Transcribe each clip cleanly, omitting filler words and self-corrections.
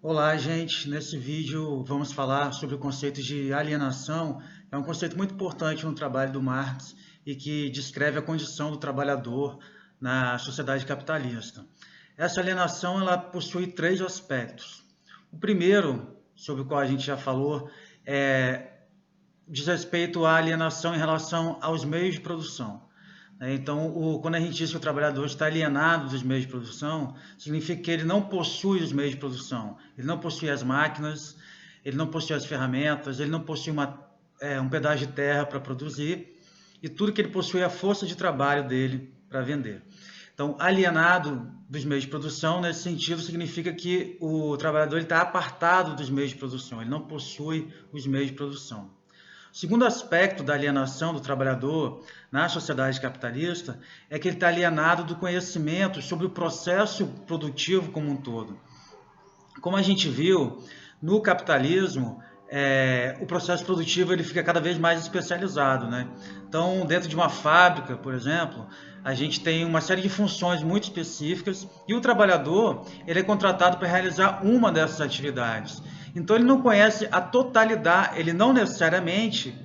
Olá, gente. Nesse vídeo vamos falar sobre o conceito de alienação. É um conceito muito importante no trabalho do Marx e que descreve a condição do trabalhador na sociedade capitalista. Essa alienação ela possui três aspectos. O primeiro, sobre o qual a gente já falou, diz respeito à alienação em relação aos meios de produção. Então, quando a gente diz que o trabalhador está alienado dos meios de produção, significa que ele não possui os meios de produção, ele não possui as máquinas, ele não possui as ferramentas, ele não possui um pedaço de terra para produzir, e tudo que ele possui é a força de trabalho dele para vender. Então, alienado dos meios de produção, nesse sentido, significa que o trabalhador está apartado dos meios de produção, ele não possui os meios de produção. O segundo aspecto da alienação do trabalhador na sociedade capitalista é que ele está alienado do conhecimento sobre o processo produtivo como um todo. Como a gente viu, no capitalismo, o processo produtivo ele fica cada vez mais especializado, né? Então, dentro de uma fábrica, por exemplo, a gente tem uma série de funções muito específicas e o trabalhador ele é contratado para realizar uma dessas atividades. Então, ele não conhece a totalidade, ele não necessariamente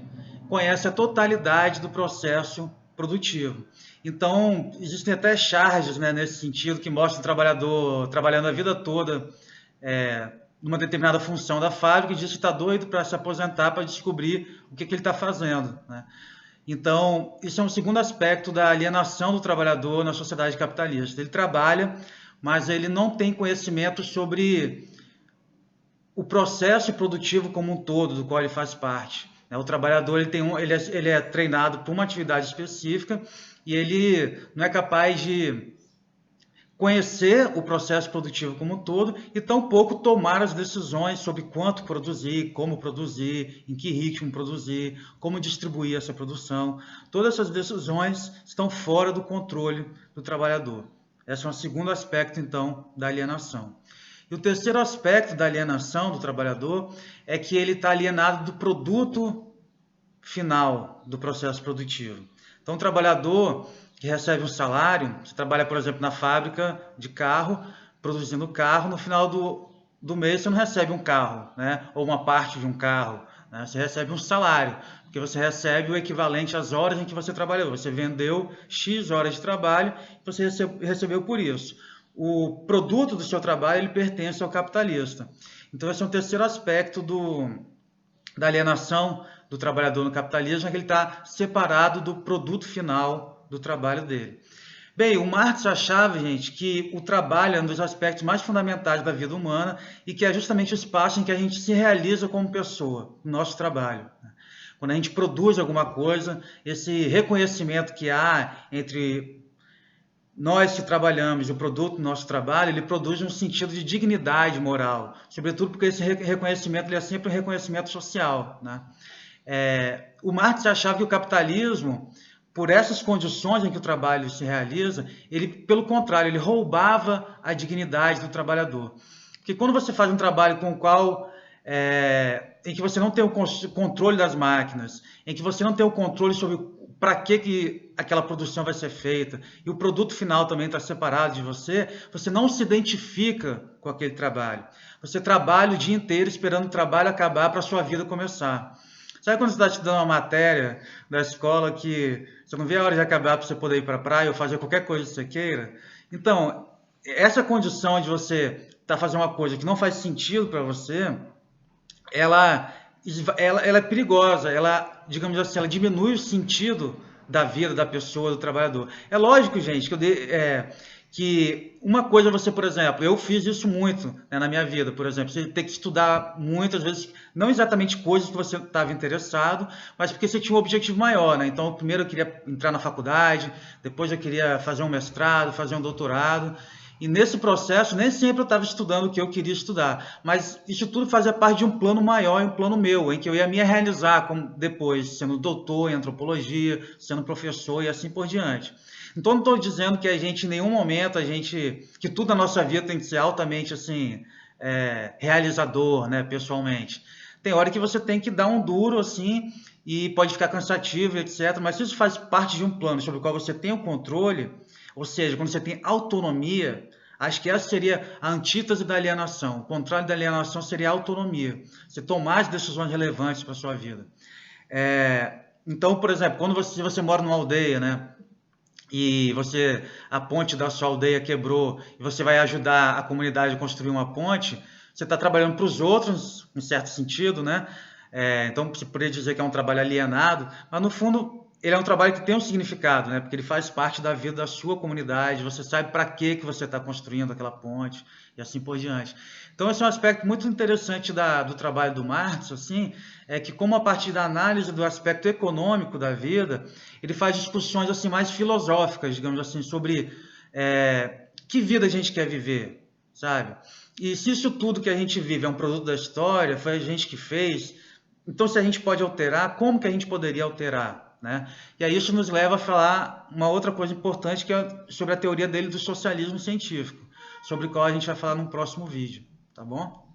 conhece a totalidade do processo produtivo. Então, existem até charges, né, nesse sentido que mostram o trabalhador trabalhando a vida toda numa determinada função da fábrica e diz que está doido para se aposentar para descobrir o que ele está fazendo, né? Então, isso é um segundo aspecto da alienação do trabalhador na sociedade capitalista. Ele trabalha, mas ele não tem conhecimento sobre o processo produtivo como um todo, do qual ele faz parte. O trabalhador ele é treinado por uma atividade específica e ele não é capaz de conhecer o processo produtivo como um todo e tampouco tomar as decisões sobre quanto produzir, como produzir, em que ritmo produzir, como distribuir essa produção. Todas essas decisões estão fora do controle do trabalhador. Esse é um segundo aspecto, então, da alienação. E o terceiro aspecto da alienação do trabalhador é que ele está alienado do produto final do processo produtivo. Então, o trabalhador que recebe um salário, você trabalha, por exemplo, na fábrica de carro, produzindo carro, no final do mês você não recebe um carro, né? Ou uma parte de um carro, né? Você recebe um salário, porque você recebe o equivalente às horas em que você trabalhou. Você vendeu X horas de trabalho e você recebeu por isso. O produto do seu trabalho ele pertence ao capitalista. Então, esse é um terceiro aspecto da alienação do trabalhador no capitalismo, é que ele está separado do produto final do trabalho dele. Bem, o Marx achava, gente, que o trabalho é um dos aspectos mais fundamentais da vida humana e que é justamente o espaço em que a gente se realiza como pessoa, o nosso trabalho. Quando a gente produz alguma coisa, esse reconhecimento que há entre nós que trabalhamos, o produto do nosso trabalho, ele produz um sentido de dignidade moral, sobretudo porque esse reconhecimento ele é sempre um reconhecimento social, né? O Marx achava que o capitalismo, por essas condições em que o trabalho se realiza, ele, pelo contrário, ele roubava a dignidade do trabalhador. Porque quando você faz um trabalho com o qual em que você não tem o controle das máquinas, em que você não tem o controle sobre para que aquela produção vai ser feita, e o produto final também está separado de você, você não se identifica com aquele trabalho. Você trabalha o dia inteiro esperando o trabalho acabar para a sua vida começar. Sabe quando você está estudando uma matéria da escola que você não vê a hora de acabar para você poder ir para a praia ou fazer qualquer coisa que você queira? Então, essa condição de você estar fazendo uma coisa que não faz sentido para você, ela, ela é perigosa, ela, digamos assim, ela diminui o sentido da vida da pessoa, do trabalhador. É lógico, gente, que uma coisa você, por exemplo, eu fiz isso muito, né, na minha vida, por exemplo, você tem que estudar muitas vezes, não exatamente coisas que você estava interessado, mas porque você tinha um objetivo maior, né? Então, primeiro eu queria entrar na faculdade, depois eu queria fazer um mestrado, fazer um doutorado, e nesse processo, nem sempre eu estava estudando o que eu queria estudar, mas isso tudo fazia parte de um plano maior, um plano meu, em que eu ia me realizar como depois, sendo doutor em antropologia, sendo professor e assim por diante. Então, não estou dizendo que a gente, em nenhum momento, que tudo na nossa vida tem que ser altamente assim, realizador, né, pessoalmente. Tem hora que você tem que dar um duro assim e pode ficar cansativo, etc. Mas se isso faz parte de um plano sobre o qual você tem o controle, ou seja, quando você tem autonomia, Acho que essa seria a antítese da alienação. O contrário da alienação seria a autonomia. Você tomar as decisões relevantes para a sua vida. Então, por exemplo, quando você mora numa aldeia, né? E a ponte da sua aldeia quebrou e você vai ajudar a comunidade a construir uma ponte, você está trabalhando para os outros, em certo sentido, né? Então, você poderia dizer que é um trabalho alienado, mas no fundo ele é um trabalho que tem um significado, né? Porque ele faz parte da vida da sua comunidade, você sabe para que você está construindo aquela ponte e assim por diante. Então, esse é um aspecto muito interessante do trabalho do Marx, assim, é que como a partir da análise do aspecto econômico da vida, ele faz discussões assim mais filosóficas, digamos assim, sobre que vida a gente quer viver, sabe? E se isso tudo que a gente vive é um produto da história, foi a gente que fez, então se a gente pode alterar, como que a gente poderia alterar, né? E aí isso nos leva a falar uma outra coisa importante, que é sobre a teoria dele do socialismo científico, sobre o qual a gente vai falar no próximo vídeo, tá bom?